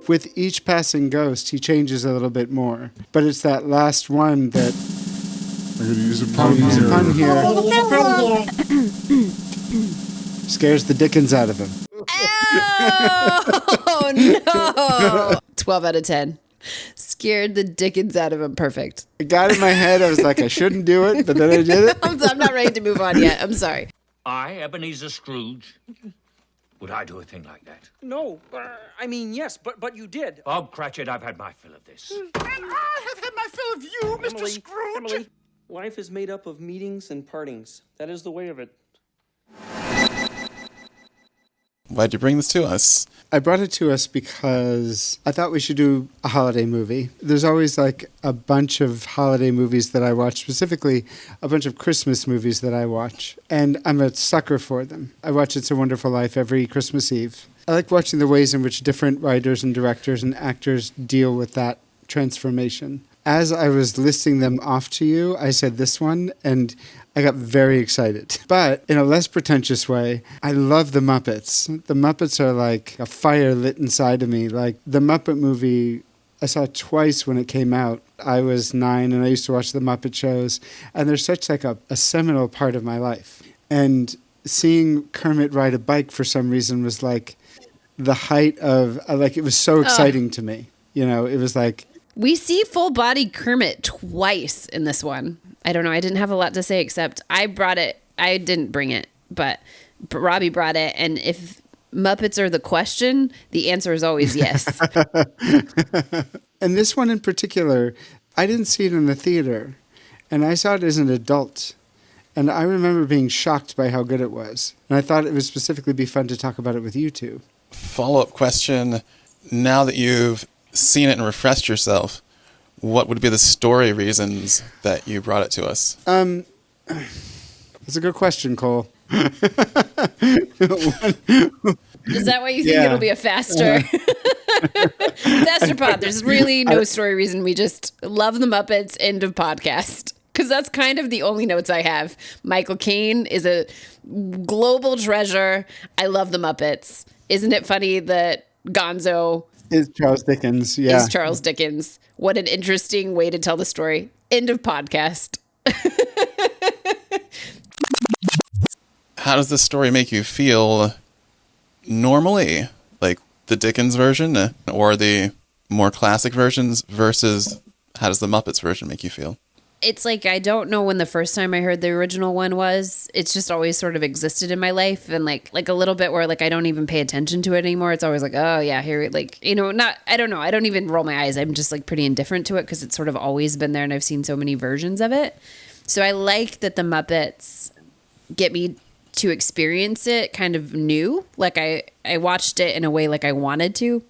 With each passing ghost, he changes a little bit more. But it's that last one that... I'm going to use a pun here. Scares the dickens out of him. Oh, no. 12 out of 10. Scared the dickens out of him. Perfect. I got it in my head. I was like, I shouldn't do it, but then I did it. I'm not ready to move on yet. I'm sorry. I, Ebenezer Scrooge, would I do a thing like that? No, I mean, yes, but you did. Bob Cratchit, I've had my fill of this. And I have had my fill of you, Mr. Scrooge. Emily, life is made up of meetings and partings. That is the way of it. Why'd you bring this to us? I brought it to us because I thought we should do a holiday movie. There's always like a bunch of holiday movies that I watch, specifically a bunch of Christmas movies that I watch. And I'm a sucker for them. I watch It's a Wonderful Life every Christmas Eve. I like watching the ways in which different writers and directors and actors deal with that transformation. As I was listing them off to you, I said this one, and I got very excited. But in a less pretentious way, I love the Muppets. The Muppets are like a fire lit inside of me. Like the Muppet movie, I saw it twice when it came out. I was 9 and I used to watch the Muppet shows. And they're such like a seminal part of my life. And seeing Kermit ride a bike for some reason was like the height of, like, it was so exciting to me. You know, it was like... We see full-body Kermit twice in this one. I don't know. I didn't have a lot to say except I brought it. I didn't bring it, but Robby brought it. And if Muppets are the question, the answer is always yes. And this one in particular, I didn't see it in the theater. And I saw it as an adult. And I remember being shocked by how good it was. And I thought it would specifically be fun to talk about it with you two. Follow-up question. Now that you've seen it and refreshed yourself, what would be the story reasons that you brought it to us? That's a good question, Cole. Is that why you think it'll be a faster pod? There's really no story reason. We just love the Muppets. End of podcast. Because that's kind of the only notes I have. Michael Caine is a global treasure. I love the Muppets. Isn't it funny that Gonzo is Charles Dickens? Yeah. Is Charles Dickens. What an interesting way to tell the story. End of podcast. How does this story make you feel normally? Like the Dickens version or the more classic versions versus how does the Muppets version make you feel? It's like, I don't know when the first time I heard the original one was. It's just always sort of existed in my life. And like a little bit where like I don't even pay attention to it anymore. It's always like, oh yeah, here, like, you know, I don't know. I don't even roll my eyes. I'm just like pretty indifferent to it because it's sort of always been there and I've seen so many versions of it. So I like that the Muppets get me to experience it kind of new. Like I watched it in a way like I wanted to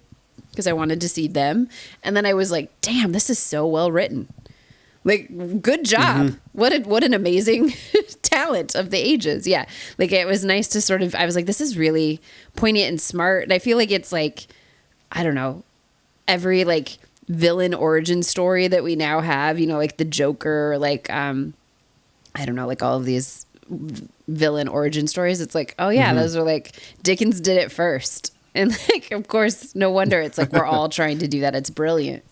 because I wanted to see them. And then I was like, damn, this is so well written. Like, good job. Mm-hmm. What an amazing talent of the ages. Yeah. Like, it was nice to sort of, I was like, this is really poignant and smart. And I feel like it's like, I don't know, every like villain origin story that we now have, you know, like the Joker, like, I don't know, like all of these villain origin stories. It's like, oh yeah, those are like, Dickens did it first. And like, of course, no wonder it's like, we're all trying to do that. It's brilliant.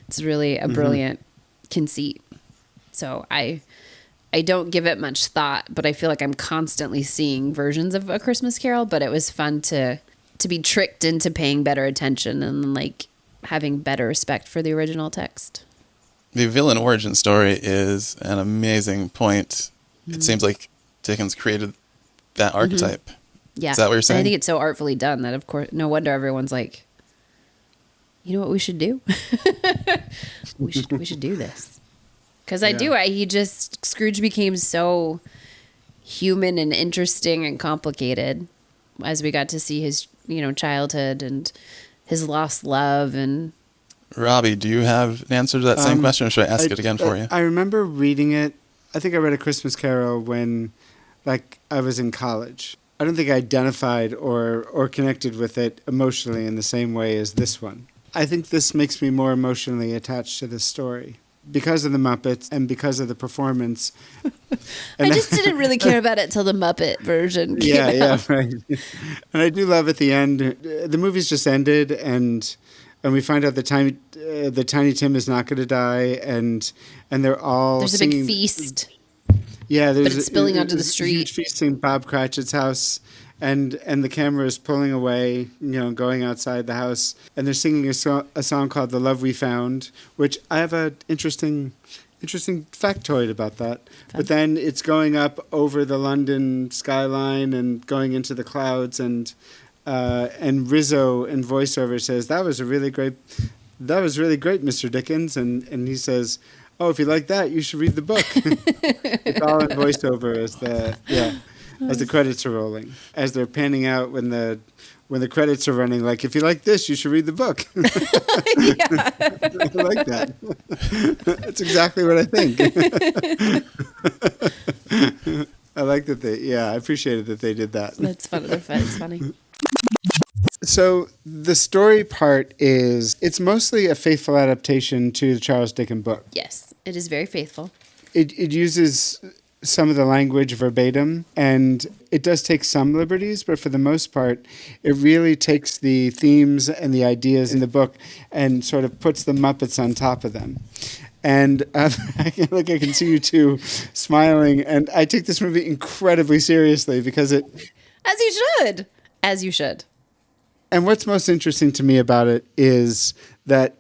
It's really a brilliant conceit. So I don't give it much thought, but I feel like I'm constantly seeing versions of A Christmas Carol, but it was fun to be tricked into paying better attention and like having better respect for the original text. The villain origin story is an amazing point. It seems like Dickens created that archetype. Yeah. Is that what you're saying? And I think it's so artfully done that, of course, no wonder everyone's like, you know what we should do? we should do this. Because Scrooge became so human and interesting and complicated as we got to see his, you know, childhood and his lost love. And Robby, do you have an answer to that same question, or should I ask it again for you? I remember reading it. I think I read A Christmas Carol when, like, I was in college. I don't think I identified or connected with it emotionally in the same way as this one. I think this makes me more emotionally attached to this story. because of the Muppets and because of the performance. I just didn't really care about it till the Muppet version came out. Right. And I do love at the end, the movie's just ended, and we find out the Tiny Tim is not going to die, and they're all There's singing. a big feast. Yeah, there's But it's spilling onto the there's a street. huge feast in Bob Cratchit's house, and the camera is pulling away, going outside the house, and they're singing a song called "The Love We Found," which I have an interesting factoid about that. But then it's going up over the London skyline and going into the clouds, and Rizzo in voiceover says, that was really great, Mr. Dickens, and he says, oh, if you like that, you should read the book. It's all in voiceover as the credits are rolling, as they're panning out when the credits are running. Like, if you like this, you should read the book. I like that. That's exactly what I think. I like that I appreciated that they did that. That's fun. It's funny. So the story part it's mostly a faithful adaptation to the Charles Dickens book. Yes, it is very faithful. It uses some of the language verbatim, and it does take some liberties, but for the most part, it really takes the themes and the ideas in the book and sort of puts the Muppets on top of them. And I can see you two smiling, and I take this movie incredibly seriously because it... As you should. As you should. And what's most interesting to me about it is that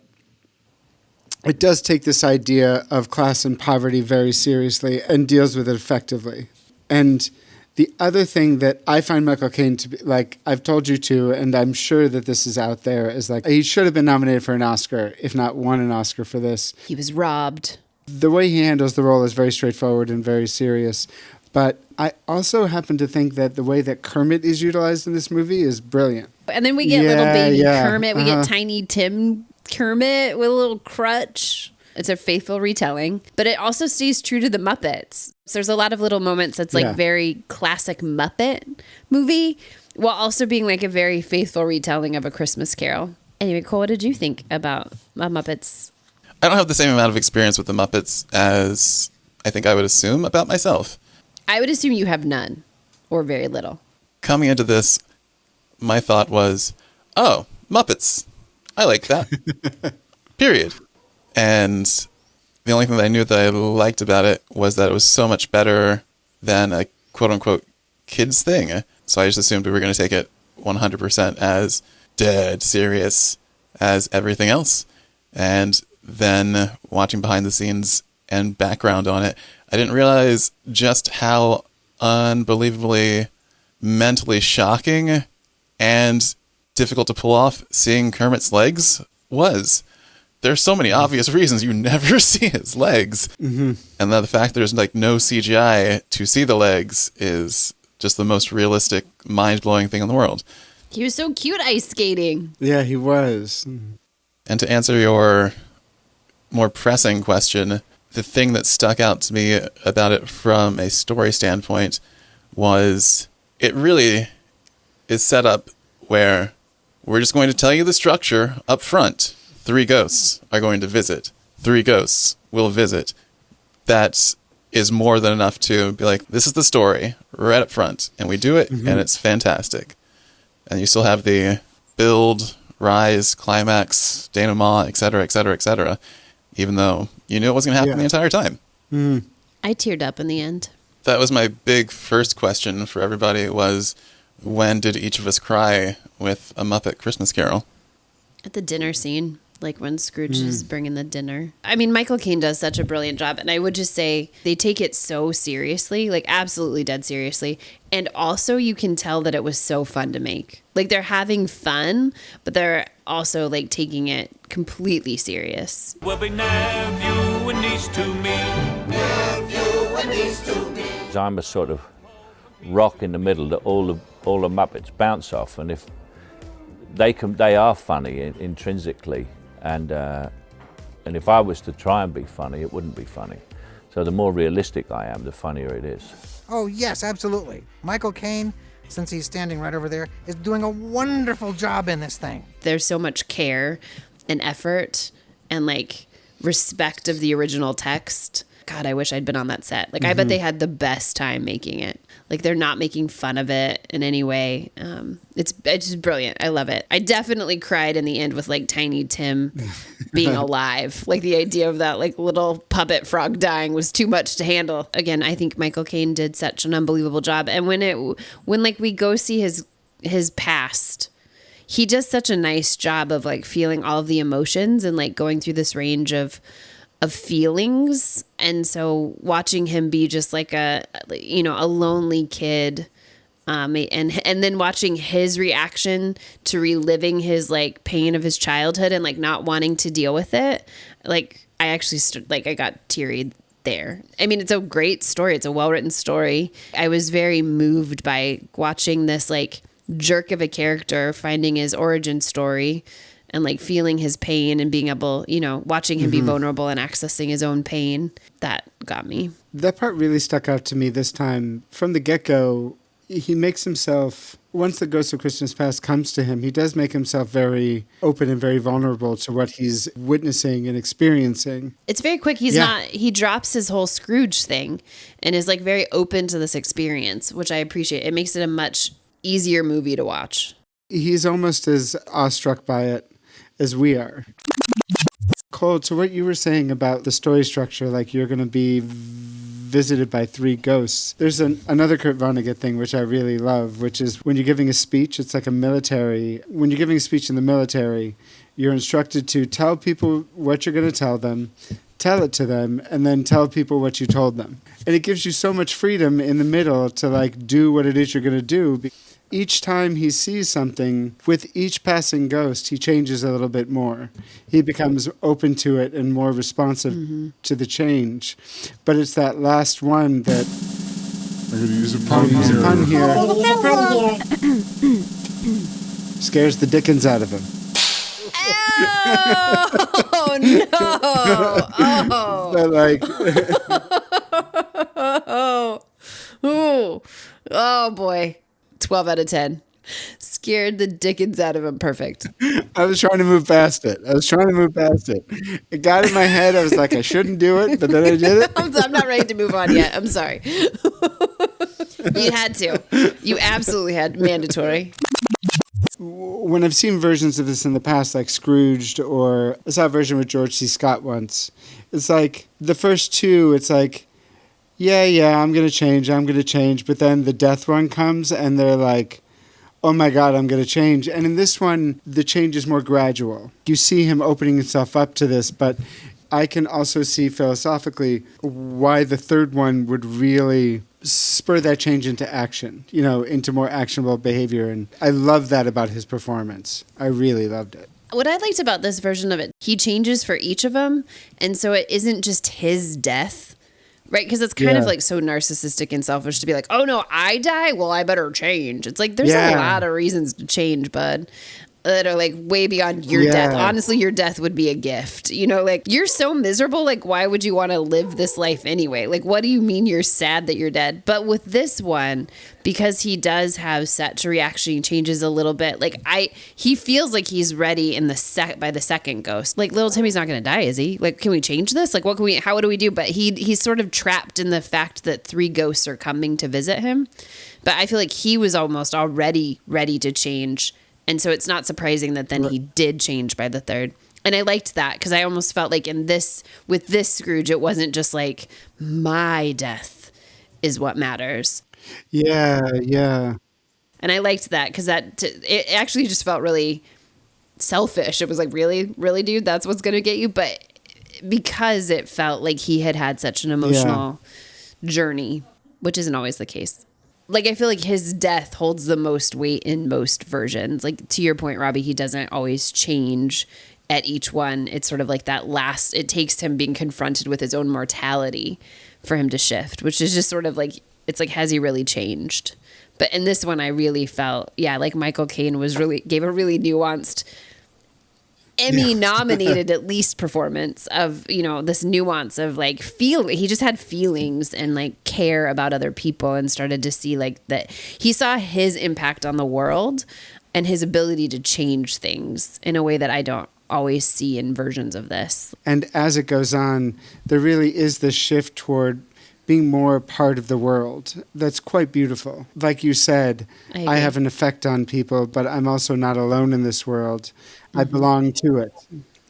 it does take this idea of class and poverty very seriously and deals with it effectively. And the other thing that I find Michael Caine to be, like I've told you to, and I'm sure that this is out there, is like he should have been nominated for an Oscar, if not won an Oscar for this. He was robbed. The way he handles the role is very straightforward and very serious. But I also happen to think that the way that Kermit is utilized in this movie is brilliant. And then we get little baby Kermit. We get Tiny Tim Kermit with a little crutch. It's a faithful retelling, but it also stays true to the Muppets. So there's a lot of little moments that's like very classic Muppet movie, while also being like a very faithful retelling of A Christmas Carol. Anyway, Cole, what did you think about Muppets? I don't have the same amount of experience with the Muppets as I think I would assume about myself. I would assume you have none or very little. Coming into this, my thought was, oh, Muppets. I like that. Period. And the only thing that I knew that I liked about it was that it was so much better than a quote-unquote kids thing. So I just assumed we were going to take it 100% as dead serious as everything else. And then watching behind the scenes and background on it, I didn't realize just how unbelievably mentally shocking and difficult to pull off seeing Kermit's legs was. There's so many obvious reasons you never see his legs. Mm-hmm. And the fact there's like no CGI to see the legs is just the most realistic, mind-blowing thing in the world. He was so cute ice skating. Yeah, he was. And to answer your more pressing question, the thing that stuck out to me about it from a story standpoint was it really is set up where we're just going to tell you the structure up front. 3 ghosts are going to visit. 3 ghosts will visit. That is more than enough to be like, this is the story right up front. And we do it, and it's fantastic. And you still have the build, rise, climax, denouement, et cetera, even though you knew it wasn't going to happen the entire time. Mm. I teared up in the end. That was my big first question for everybody was, when did each of us cry with A Muppet Christmas Carol? At the dinner scene, like when Scrooge is bringing the dinner. I mean, Michael Caine does such a brilliant job. And I would just say they take it so seriously, like absolutely dead seriously. And also you can tell that it was so fun to make. Like they're having fun, but they're also like taking it completely serious. Will be nephew and niece to me. Nephew and niece to me. I'm a sort of rock in the middle that all the Muppets bounce off, and if they are funny intrinsically, and if I was to try and be funny, it wouldn't be funny. So the more realistic I am, the funnier it is. Oh, yes, absolutely. Michael Caine, since he's standing right over there, is doing a wonderful job in this thing. There's so much care and effort and like respect of the original text. God, I wish I'd been on that set. Like, I bet they had the best time making it. Like, they're not making fun of it in any way. It's just brilliant. I love it. I definitely cried in the end with, like, Tiny Tim being alive. Like, the idea of that, like, little puppet frog dying was too much to handle. Again, I think Michael Caine did such an unbelievable job. And when like, we go see his past, he does such a nice job of, like, feeling all of the emotions and, like, going through this range of feelings. And so watching him be just like a lonely kid, and then watching his reaction to reliving his, like, pain of his childhood and, like, not wanting to deal with it. Like, I actually I got teary there. I mean, it's a great story. It's a well-written story. I was very moved by watching this, like, jerk of a character finding his origin story and, like, feeling his pain and being able, watching him be vulnerable and accessing his own pain. That got me. That part really stuck out to me this time. From the get-go, he makes himself, once the ghost of Christmas Past comes to him, he does make himself very open and very vulnerable to what he's witnessing and experiencing. It's very quick. He drops his whole Scrooge thing and is, like, very open to this experience, which I appreciate. It makes it a much easier movie to watch. He's almost as awestruck by it as we are. Cole, to what you were saying about the story structure, like, you're going to be visited by 3 ghosts. There's another Kurt Vonnegut thing, which I really love, which is when you're giving a speech, it's like when you're giving a speech in the military, you're instructed to tell people what you're going to tell them, tell it to them, and then tell people what you told them. And it gives you so much freedom in the middle to, like, do what it is you're going to do. Each time he sees something, with each passing ghost, he changes a little bit more. He becomes open to it and more responsive to the change. But it's that last one that... I'm going to use a pun here. Scares the Dickens out of him. Oh, no. Oh. But, like... Oh, boy. 12 out of 10. Scared the Dickens out of him. Perfect. I was trying to move past it. It got in my head. I was like, I shouldn't do it, but then I did it. I'm not ready to move on yet. I'm sorry. You had to. You absolutely had. Mandatory. When I've seen versions of this in the past, like Scrooged, or I saw a version with George C. Scott once, it's like the first 2, it's like, yeah, I'm going to change. But then the death one comes and they're like, oh my God, I'm going to change. And in this one, the change is more gradual. You see him opening himself up to this, but I can also see philosophically why the third one would really spur that change into action, into more actionable behavior. And I love that about his performance. I really loved it. What I liked about this version of it, he changes for each of them. And so it isn't just his death. Right, because it's kind of, like, so narcissistic and selfish to be like, oh, no, I die? Well, I better change. It's like, there's a lot of reasons to change, bud, that are, like, way beyond your death. Honestly, your death would be a gift. Like, you're so miserable. Like, why would you want to live this life anyway? Like, what do you mean you're sad that you're dead? But with this one, because he does have such a reaction, he changes a little bit. Like, he feels like he's ready by the second ghost. Like, little Timmy's not going to die, is he? Like, can we change this? Like, how do we do? But he's sort of trapped in the fact that 3 ghosts are coming to visit him. But I feel like he was almost already ready to change. And so it's not surprising that then he did change by the 3rd. And I liked that because I almost felt like with this Scrooge, it wasn't just like, my death is what matters. Yeah. And I liked that because it actually just felt really selfish. It was like, really, really, dude, that's what's going to get you. But because it felt like he had such an emotional journey, which isn't always the case. Like, I feel like his death holds the most weight in most versions. Like, to your point, Robby, he doesn't always change at each one. It's sort of like it takes him being confronted with his own mortality for him to shift, which is just sort of like, it's like, has he really changed? But in this one, I really felt, like Michael Caine gave a really nuanced, Emmy-nominated at least performance of, this nuance of, like, he just had feelings and, like, care about other people and started to see, like, that he saw his impact on the world and his ability to change things in a way that I don't always see in versions of this. And as it goes on, there really is this shift toward being more part of the world. That's quite beautiful. Like you said, I have an effect on people, but I'm also not alone in this world. I belong to it.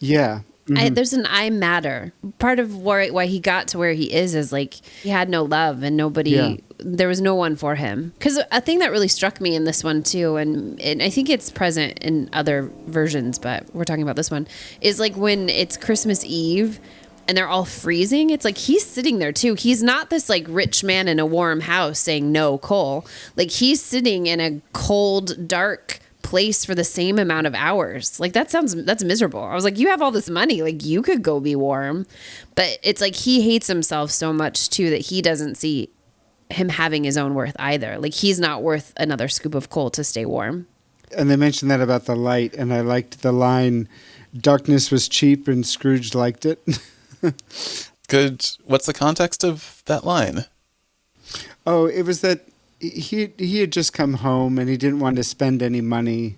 Yeah. There's an I matter. Part of why he got to where he is like he had no love and nobody, there was no one for him. Because a thing that really struck me in this one too, and I think it's present in other versions, but we're talking about this one, is like when it's Christmas Eve and they're all freezing, it's like he's sitting there too. He's not this like rich man in a warm house saying no coal. Like he's sitting in a cold, dark place for the same amount of hours. Like that's miserable. I was like, you have all this money, like you could go be warm. But it's like he hates himself so much too that he doesn't see him having his own worth either. Like he's not worth another scoop of coal to stay warm. And they mentioned that about the light, and I liked the line, darkness was cheap and Scrooge liked it. Good. What's the context of that line? Oh, it was that he had just come home and he didn't want to spend any money,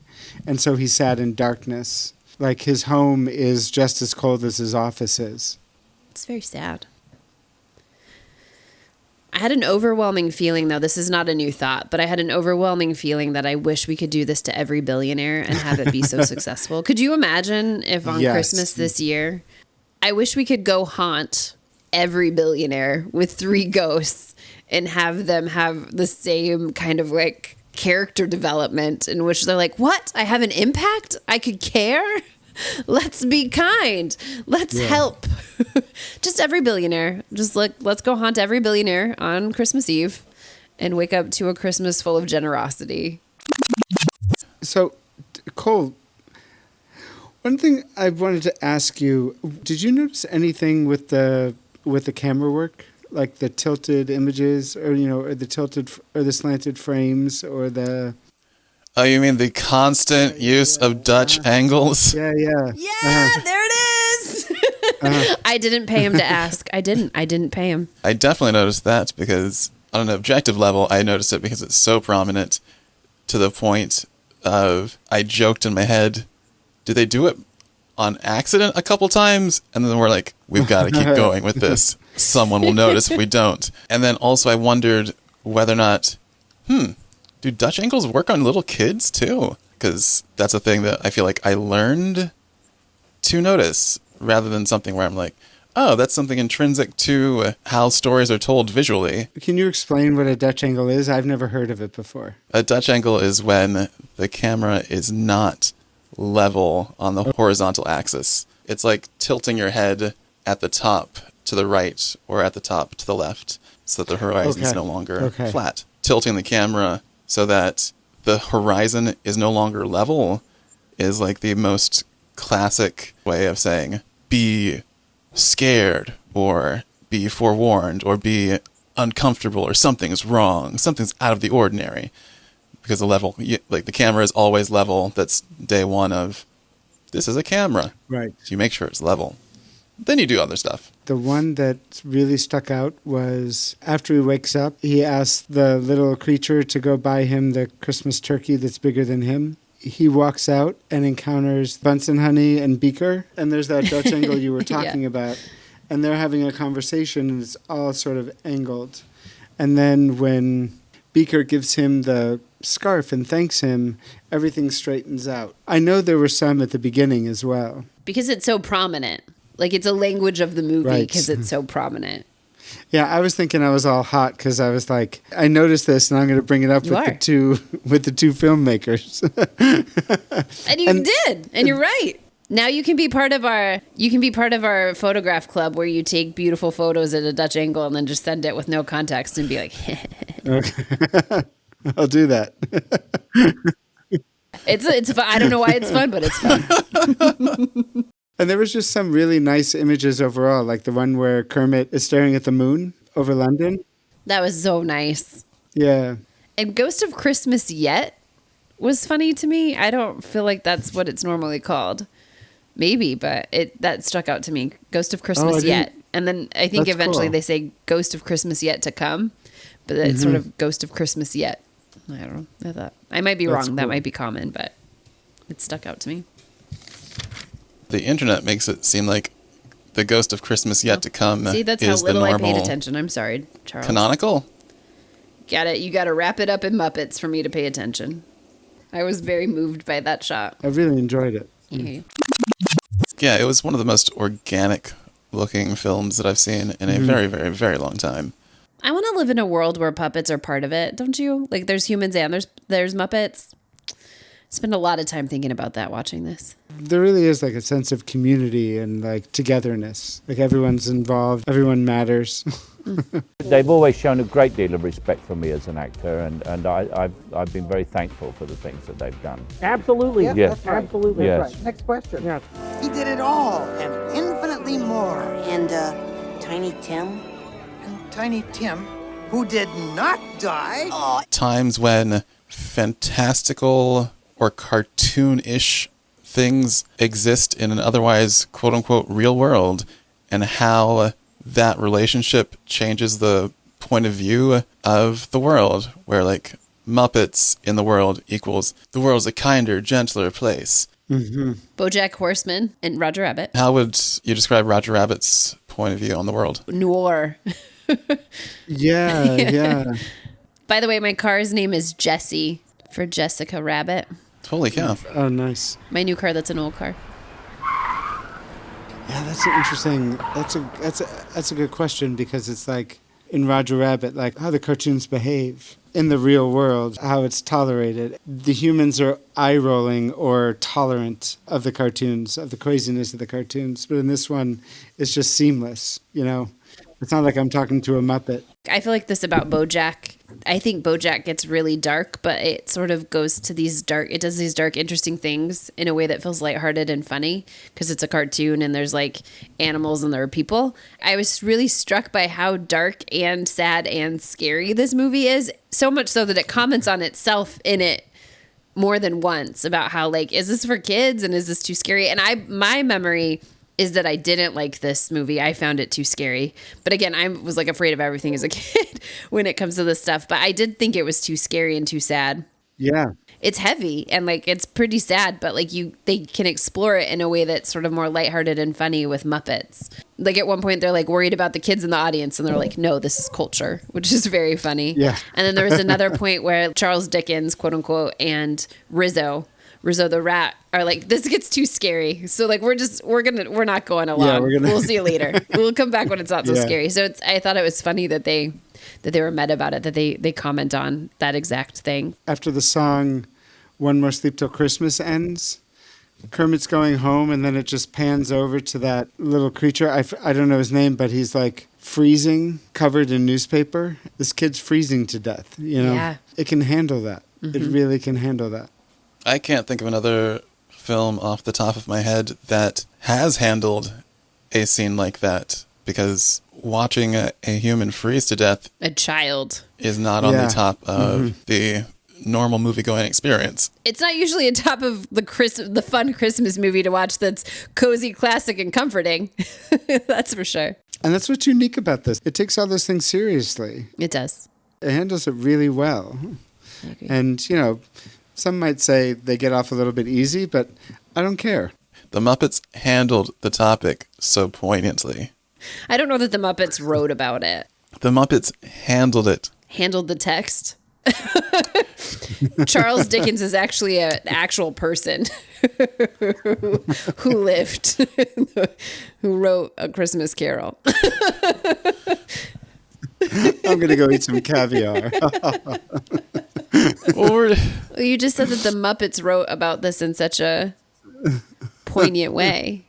and so he sat in darkness. Like his home is just as cold as his office is. It's very sad. I had an overwhelming feeling, though, this is not a new thought, but I had an overwhelming feeling that I wish we could do this to every billionaire and have it be so successful. Could you imagine if on Christmas this year, I wish we could go haunt every billionaire with 3 ghosts and have them have the same kind of like character development in which they're like, what? I have an impact? I could care? Let's be kind. Let's help. Just every billionaire. Just like, let's go haunt every billionaire on Christmas Eve and wake up to a Christmas full of generosity. So, Cole, one thing I wanted to ask you, did you notice anything with the camera work? Like the tilted images, or or the tilted or the slanted frames, or the... Oh, you mean the constant use of Dutch angles? Yeah. Yeah, there it is. I didn't pay him to ask. I didn't pay him. I definitely noticed that because on an objective level, I noticed it because it's so prominent to the point of I joked in my head, do they do it on accident a couple times? And then we're like, we've got to keep going with this. Someone will notice if we don't. And then also I wondered whether or not, do Dutch angles work on little kids too? Because that's a thing that I feel like I learned to notice rather than something where I'm like, oh, that's something intrinsic to how stories are told visually. Can you explain what a Dutch angle is? I've never heard of it before. A Dutch angle is when the camera is not level on the horizontal axis. It's like tilting your head at the top to the right or at the top to the left so that the horizon is no longer flat. Tilting the camera so that the horizon is no longer level is like the most classic way of saying be scared or be forewarned or be uncomfortable or something's wrong, something's out of the ordinary. Because the level, like the camera is always level. That's day one of this is a camera. Right. So you make sure it's level. Then you do other stuff. The one that really stuck out was after he wakes up, he asks the little creature to go buy him the Christmas turkey that's bigger than him. He walks out and encounters Bunsen Honey and Beaker. And there's that Dutch angle you were talking about. And they're having a conversation and it's all sort of angled. And then when Beaker gives him the scarf and thanks him, everything straightens out. I know there were some at the beginning as well. Because it's so prominent. Like it's a language of the movie because it's so prominent. Yeah, I was thinking I was all hot because I was like, I noticed this and I'm going to bring it up with the two filmmakers. And you did, and you're right. Now you can be part of our photograph club where you take beautiful photos at a Dutch angle and then just send it with no context and be like, okay. I'll do that. It's fun. I don't know why it's fun, but it's fun. And there was just some really nice images overall, like the one where Kermit is staring at the moon over London. That was so nice. Yeah. And Ghost of Christmas Yet was funny to me. I don't feel like that's what it's normally called. Maybe, but that stuck out to me. Ghost of Christmas Yet. And then I think eventually they say Ghost of Christmas Yet to come, but it's sort of Ghost of Christmas Yet. I don't know. I might be wrong. Cool. That might be common, but it stuck out to me. The internet makes it seem like the Ghost of Christmas Yet to Come See, that's is how little the I normal paid attention. I'm sorry, Charles. canonical. Got it. You got to wrap it up in Muppets for me to pay attention. I was very moved by that shot. I really enjoyed it. Okay. Yeah, it was one of the most organic looking films that I've seen in a very, very, very long time. I want to live in a world where puppets are part of it, don't you? Like there's humans and there's Muppets. Spend a lot of time thinking about that watching this. There really is like a sense of community and like togetherness. Like everyone's involved, everyone matters. They've always shown a great deal of respect for me as an actor, and I've been very thankful for the things that they've done. Absolutely. Yeah, Yes. that's right. Absolutely. Yes. That's right. Next question. Yes. He did it all and infinitely more. And, Tiny Tim? And Tiny Tim, who did not die. Times when fantastical or cartoon-ish things exist in an otherwise quote-unquote real world, and how that relationship changes the point of view of the world, where like Muppets in the world equals the world's a kinder, gentler place. BoJack Horseman and Roger Rabbit. How would you describe Roger Rabbit's point of view on the world? Noir. Yeah. By the way, my car's name is Jessie for Jessica Rabbit. Holy cow. Oh, nice. My new car, that's an old car. Yeah, that's an interesting. That's a good question, because it's like in Roger Rabbit, like how the cartoons behave in the real world, how it's tolerated. The humans are eye rolling or tolerant of the cartoons, of the craziness of the cartoons, but in this one, it's just seamless. You know, it's not like I'm talking to a Muppet. I feel like this about BoJack. I think BoJack gets really dark, but it sort of goes to these dark, it does these dark, interesting things in a way that feels lighthearted and funny because it's a cartoon and there's like animals and there are people. I was really struck by how dark and sad and scary this movie is, so much so that it comments on itself in it more than once about how like, is this for kids and is this too scary? And my memory is that I didn't like this movie. I found it too scary. But again, I was like afraid of everything as a kid when it comes to this stuff. But I did think it was too scary and too sad. Yeah. It's heavy and like it's pretty sad, but like they can explore it in a way that's sort of more lighthearted and funny with Muppets. Like at one point they're like worried about the kids in the audience and they're like, no, this is culture, which is very funny. Yeah. And then there was another point where Charles Dickens, quote unquote, and Rizzo the rat are like, this gets too scary. So like, we're not going along. Yeah, we'll see you later. We'll come back when it's not so Yeah. scary. So I thought it was funny that they were meta about it, that they comment on that exact thing. After the song One More Sleep Till Christmas ends, Kermit's going home, and then it just pans over to that little creature. I don't know his name, but he's like freezing, covered in newspaper. This kid's freezing to death, you know? Yeah. It can handle that. It really can handle that. I can't think of another film off the top of my head that has handled a scene like that, because watching a human freeze to death A child. is not on the Yeah. top of the normal movie-going experience. It's not usually on top of the fun Christmas movie to watch that's cozy, classic, and comforting. That's for sure. And that's what's unique about this. It takes all those things seriously. It does. It handles it really well. I agree. And, you know, some might say they get off a little bit easy, but I don't care. The Muppets handled the topic so poignantly. I don't know that the Muppets wrote about it. The Muppets handled it. Handled the text. Charles Dickens is actually an actual person who lived, who wrote A Christmas Carol. I'm going to go eat some caviar. Or You just said that the Muppets wrote about this in such a poignant way.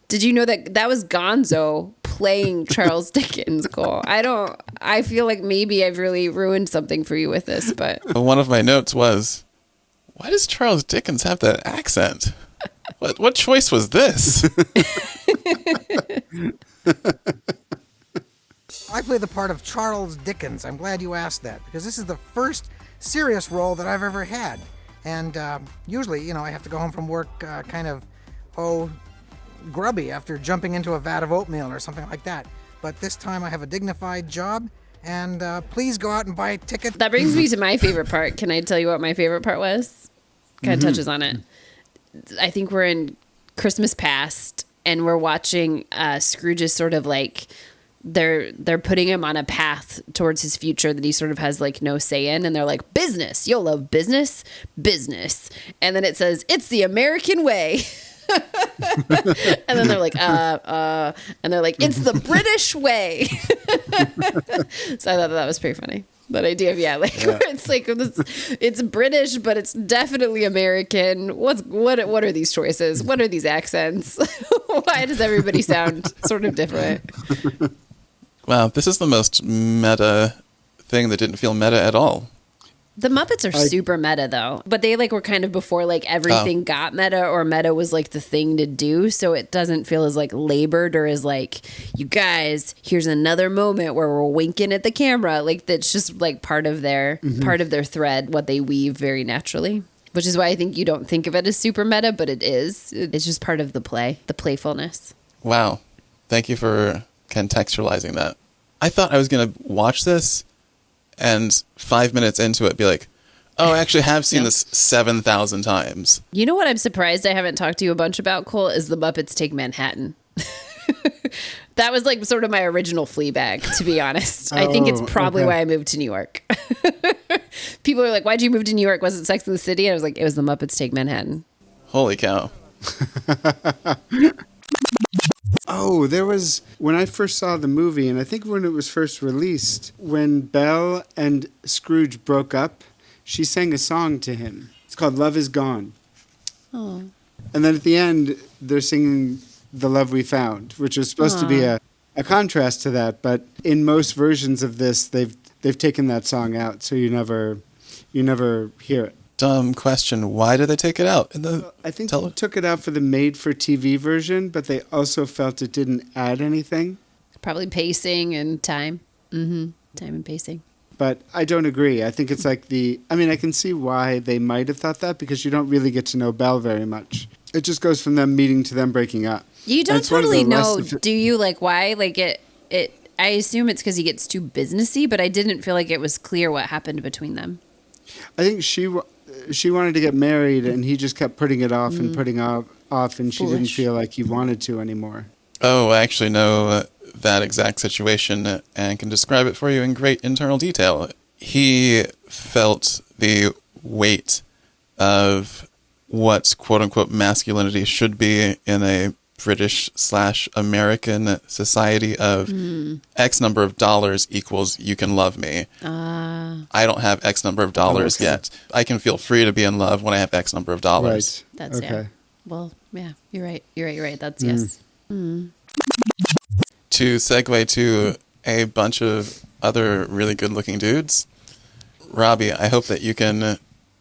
Did you know that was Gonzo playing Charles Dickens, Cole? I feel like maybe I've really ruined something for you with this, but one of my notes was, why does Charles Dickens have that accent? What choice was this? I play the part of Charles Dickens. I'm glad you asked that, because this is the first serious role that I've ever had. And usually, you know, I have to go home from work grubby after jumping into a vat of oatmeal or something like that. But this time I have a dignified job, and please go out and buy tickets. that brings me to my favorite part. Can I tell you what my favorite part was? Kind of touches on it. I think we're in Christmas past, and we're watching Scrooge's sort of like they're putting him on a path towards his future that he sort of has like no say in, and they're like, business, you'll love business, and then it says it's the American way. And then they're like, and they're like, it's the British way. So I thought that was pretty funny. That idea of where it's like it's British, but it's definitely American. What are these choices? What are these accents? Why does everybody sound sort of different? Wow, this is the most meta thing that didn't feel meta at all. The Muppets are super meta though, but they like were kind of before like everything got meta, or meta was like the thing to do. So it doesn't feel as like labored or as like, you guys, here's another moment where we're winking at the camera. Like that's just like part of their thread, what they weave very naturally, which is why I think you don't think of it as super meta, but it is. It's just part of the play, the playfulness. Wow. Thank you for contextualizing that. I thought I was going to watch this and 5 minutes into it be like, oh, I actually have seen this 7,000 times. You know what I'm surprised I haven't talked to you a bunch about, Cole, is The Muppets Take Manhattan. That was like sort of my original Fleabag, to be honest. I think it's probably why I moved to New York. People are like, why'd you move to New York? Was it Sex and the City? And I was like, it was The Muppets Take Manhattan. Holy cow. Oh, there was, when I first saw the movie, and I think when it was first released, when Belle and Scrooge broke up, she sang a song to him. It's called Love Is Gone. Oh. And then at the end, they're singing The Love We Found, which is supposed to be a contrast to that. But in most versions of this, they've taken that song out, so you never hear it. Dumb question. Why did they take it out? I think they took it out for the made-for-TV version, but they also felt it didn't add anything. Probably pacing and time. Time and pacing. But I don't agree. I think it's like I can see why they might have thought that, because you don't really get to know Belle very much. It just goes from them meeting to them breaking up. You don't totally know, do you? Like, why? Like, I assume it's because he gets too businessy, but I didn't feel like it was clear what happened between them. I think she wanted to get married, and he just kept putting it off and putting off, and she didn't feel like he wanted to anymore. Oh, I actually know that exact situation and can describe it for you in great internal detail. He felt the weight of what quote-unquote masculinity should be in a British/American society of X number of dollars equals you can love me. I don't have X number of dollars yet. I can feel free to be in love when I have X number of dollars. Right. That's okay. Well, yeah, you're right. You're right. That's yes. To segue to a bunch of other really good looking dudes, Robby, I hope that you can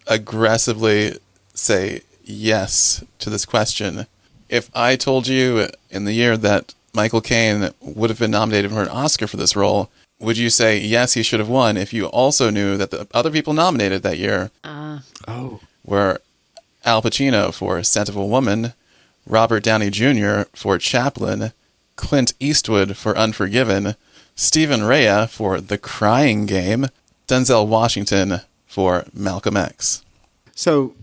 aggressively say yes to this question. If I told you in the year that Michael Caine would have been nominated for an Oscar for this role, would you say, yes, he should have won, if you also knew that the other people nominated that year were Al Pacino for Scent of a Woman, Robert Downey Jr. for Chaplin, Clint Eastwood for Unforgiven, Stephen Rea for The Crying Game, Denzel Washington for Malcolm X? So,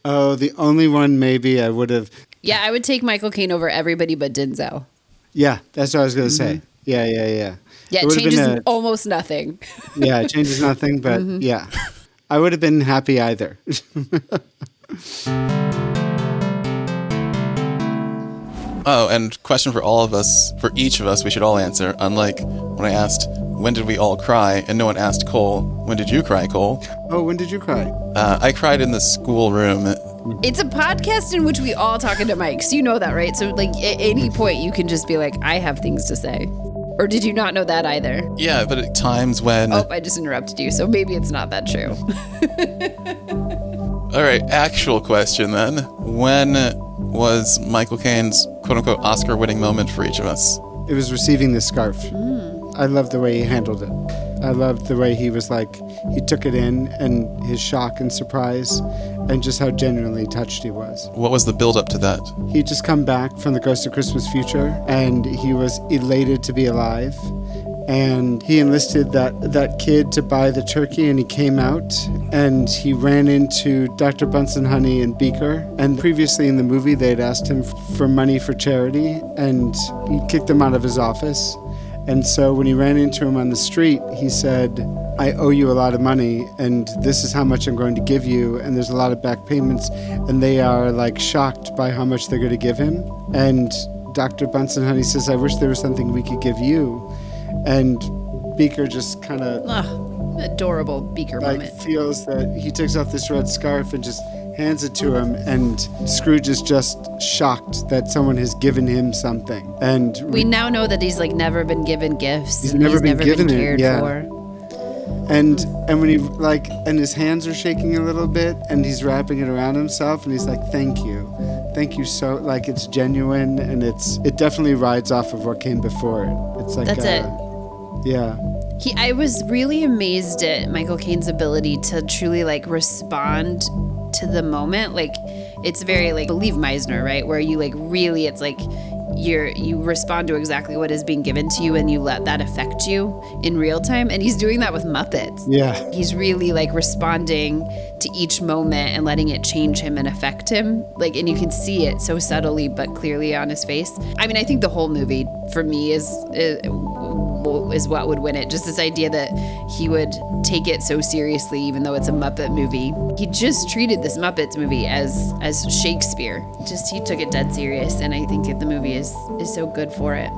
the only one maybe I would have... Yeah, I would take Michael Caine over everybody but Denzel. Yeah, that's what I was going to say. Yeah. Yeah, it changes almost nothing. Yeah, it changes nothing, but yeah. I would have been happy either. Oh, and question for all of us, for each of us, we should all answer. Unlike when I asked, when did we all cry? And no one asked Cole, when did you cry, Cole? Oh, when did you cry? I cried in the schoolroom. It's a podcast in which we all talk into mics. You know that, right? So, like, at any point, you can just be like, I have things to say. Or did you not know that either? Yeah, but at times when... Oh, I just interrupted you, so maybe it's not that true. All right, actual question then. When was Michael Caine's quote-unquote Oscar-winning moment for each of us? It was receiving the scarf. I loved the way he handled it. I loved the way he was like, he took it in, and his shock and surprise, and just how genuinely touched he was. What was the build-up to that? He'd just come back from the Ghost of Christmas Future, and he was elated to be alive, and he enlisted that kid to buy the turkey, and he came out and he ran into Dr. Bunsen Honey and Beaker. And previously in the movie, they'd asked him for money for charity, and he kicked them out of his office. And so when he ran into him on the street, he said, I owe you a lot of money, and this is how much I'm going to give you, and there's a lot of back payments, and they are like shocked by how much they're going to give him. And Dr. Bunsen Honey says, I wish there was something we could give you. And Beaker just kind of adorable Beaker moment. Feels that he takes off this red scarf and just hands it to him, and Scrooge is just shocked that someone has given him something. And we now know that he's like never been given gifts. He's never been cared for. And when he and his hands are shaking a little bit, and he's wrapping it around himself, and he's like, thank you so, like, it's genuine, and it definitely rides off of what came before it. It's like that's it. Yeah. I was really amazed at Michael Caine's ability to truly like respond to the moment. Like, it's very like believe Meisner, right? Where you like really, it's like you respond to exactly what is being given to you, and you let that affect you in real time. And he's doing that with Muppets. Yeah. He's really like responding to each moment and letting it change him and affect him. Like, and you can see it so subtly but clearly on his face. I mean, I think the whole movie for me is what would win it. Just this idea that he would take it so seriously, even though it's a Muppet movie. He just treated this Muppets movie as Shakespeare. He took it dead serious, and I think the movie is so good for it.